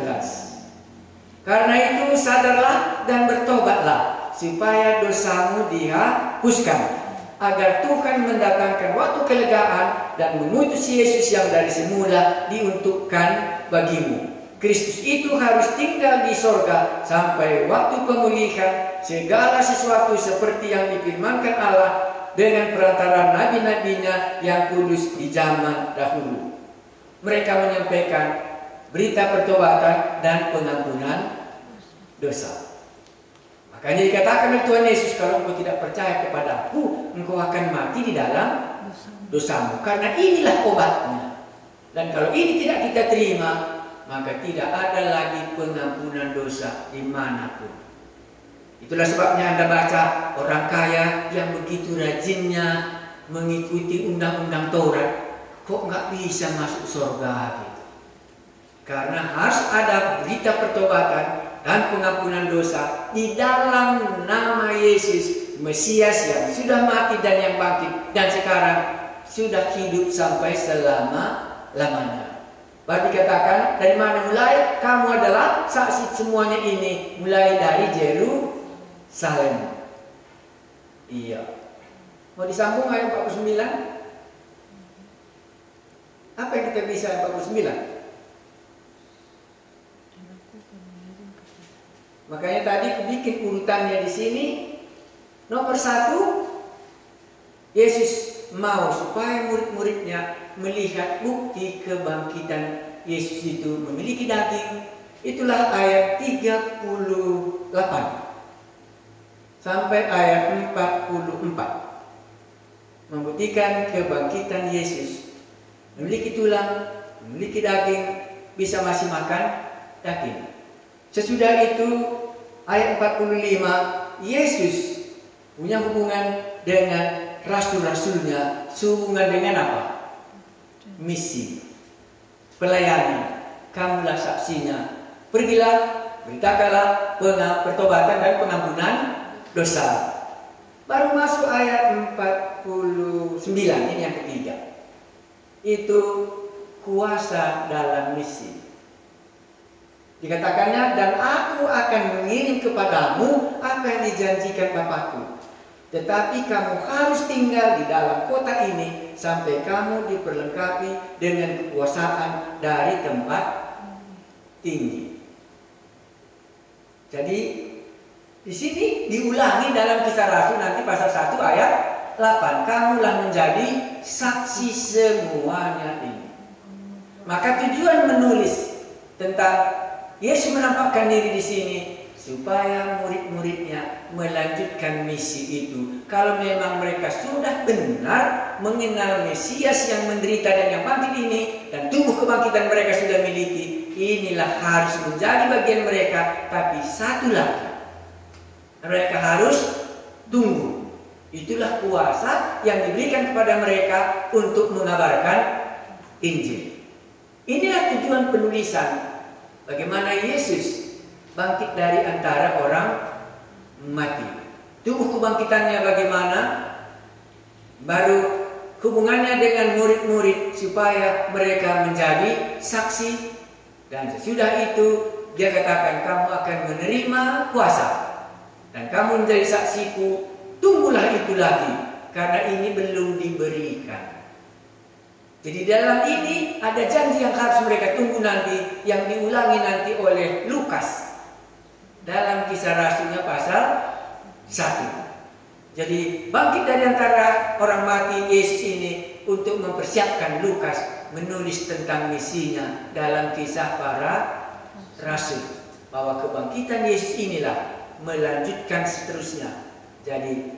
Karena itu sadarlah dan bertobatlah supaya dosamu dihapuskan, agar Tuhan mendatangkan waktu kelegaan dan mengutus Yesus yang dari semula diuntukkan bagimu. Kristus itu harus tinggal di sorga sampai waktu pemulihan segala sesuatu seperti yang difirmankan Allah dengan perantara nabi-nabinya yang kudus di zaman dahulu. Mereka menyampaikan berita pertobatan dan pengampunan dosa. Makanya dikatakan oleh Tuhan Yesus, kalau engkau tidak percaya kepadaku, engkau akan mati di dalam dosamu. Karena inilah obatnya. Dan kalau ini tidak kita terima, maka tidak ada lagi pengampunan dosa dimanapun. Itulah sebabnya Anda baca orang kaya yang begitu rajinnya mengikuti undang-undang Taurat, kok nggak bisa masuk surga gitu. Karena harus ada berita pertobatan dan pengampunan dosa di dalam nama Yesus, Mesias yang sudah mati dan yang bangkit, dan sekarang sudah hidup sampai selama-lamanya. Bapak dikatakan, dari mana mulai? Kamu adalah saksi semuanya ini, mulai dari Yerusalem. Iya. Mau disambung ayat 49? Apa yang kita bisa ayat 49? Makanya tadi aku bikin urutannya di sini. Nomor 1, Yesus mau supaya murid-muridnya melihat bukti kebangkitan Yesus itu memiliki daging, Itulah ayat 38 sampai ayat 44. Membuktikan kebangkitan Yesus. Memiliki tulang, memiliki daging, bisa masih makan daging. Sesudah itu ayat 45, Yesus punya hubungan dengan rasul-rasulnya. Sehubungan dengan apa? Misi. Pelayani. Kamulah saksinya. Pergilah, beritakanlah pertobatan dan pengampunan dosa. Baru masuk ayat 49, ini yang ketiga. Itu kuasa dalam misi. Dikatakannya, dan aku akan mengirim kepadamu apa yang dijanjikan Bapakku. Tetapi kamu harus tinggal di dalam kota ini sampai kamu diperlengkapi dengan kekuasaan dari tempat tinggi. Jadi di sini diulangi dalam Kisah Rasul nanti pasal 1 ayat 8. Kamulah menjadi saksi semuanya ini. Maka tujuan menulis tentang Yesus menampakkan diri di sini supaya murid-muridnya melanjutkan misi itu. Kalau memang mereka sudah benar mengenal Mesias yang menderita dan yang bangkit ini, dan tubuh kebangkitan mereka sudah miliki, inilah harus menjadi bagian mereka. Tapi satu lagi, mereka harus tunggu. Itulah kuasa yang diberikan kepada mereka untuk mengabarkan Injil. Inilah tujuan penulisan. Bagaimana Yesus bangkit dari antara orang mati. Tubuh kebangkitannya bagaimana? Baru hubungannya dengan murid-murid supaya mereka menjadi saksi. Dan sesudah itu dia katakan, kamu akan menerima kuasa dan kamu menjadi saksiku. Tunggulah itu lagi, karena ini belum diberikan. Jadi dalam ini ada janji yang harus mereka tunggu nanti, yang diulangi nanti oleh Lukas dalam Kisah Rasulnya pasal 1. Jadi bangkit dari antara orang mati Yesus ini untuk mempersiapkan Lukas menulis tentang misinya dalam Kisah para Rasul, bahwa kebangkitan Yesus inilah melanjutkan seterusnya. Jadi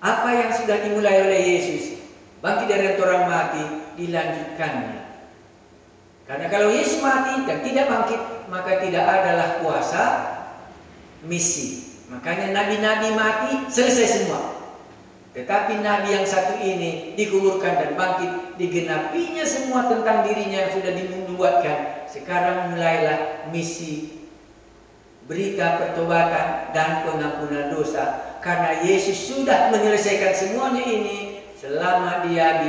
apa yang sudah dimulai oleh Yesus, bangkit dari antara orang mati, dilanjutkannya. Karena kalau Yesus mati dan tidak bangkit, maka tidak adalah kuasa misi. Makanya nabi-nabi mati, selesai semua. Tetapi nabi yang satu ini dikuburkan dan bangkit, digenapinya semua tentang dirinya yang sudah dibuatkan. Sekarang mulailah misi berita pertobatan dan pengampunan dosa. Karena Yesus sudah menyelesaikan semuanya ini selama dia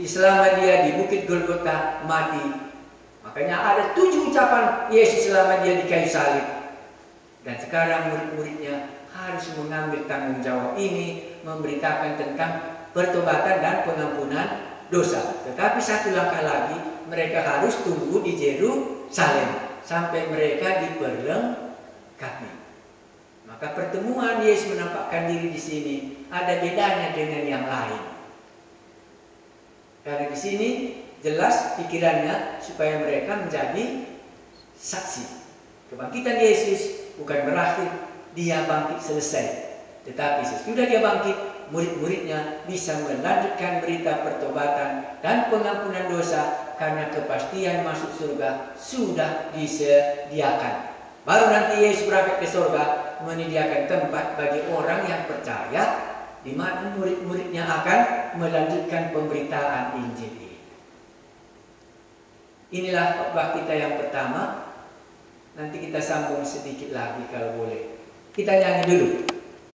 selama dia di Bukit Golgota mati. Makanya ada 7 ucapan Yesus selama dia di kayu salib. Dan sekarang murid-muridnya harus mengambil tanggung jawab ini, memberitakan tentang pertobatan dan pengampunan dosa. Tetapi satu langkah lagi, mereka harus tunggu di Yerusalem sampai mereka diperlengkapi. Maka pertemuan Yesus menampakkan diri di sini ada bedanya dengan yang lain. Karena di sini jelas pikirannya supaya mereka menjadi saksi. Kebangkitan Yesus bukan berakhir dia bangkit selesai, tetapi sesudah dia bangkit, murid-muridnya bisa melanjutkan berita pertobatan dan pengampunan dosa karena kepastian masuk surga sudah disediakan. Baru nanti Yesus berangkat ke surga menyediakan tempat bagi orang yang percaya, di mana murid-muridnya akan melanjutkan pemberitaan Injil ini. Inilah khotbah kita yang pertama. Nanti kita sambung sedikit lagi kalau boleh. Kita nyanyi dulu.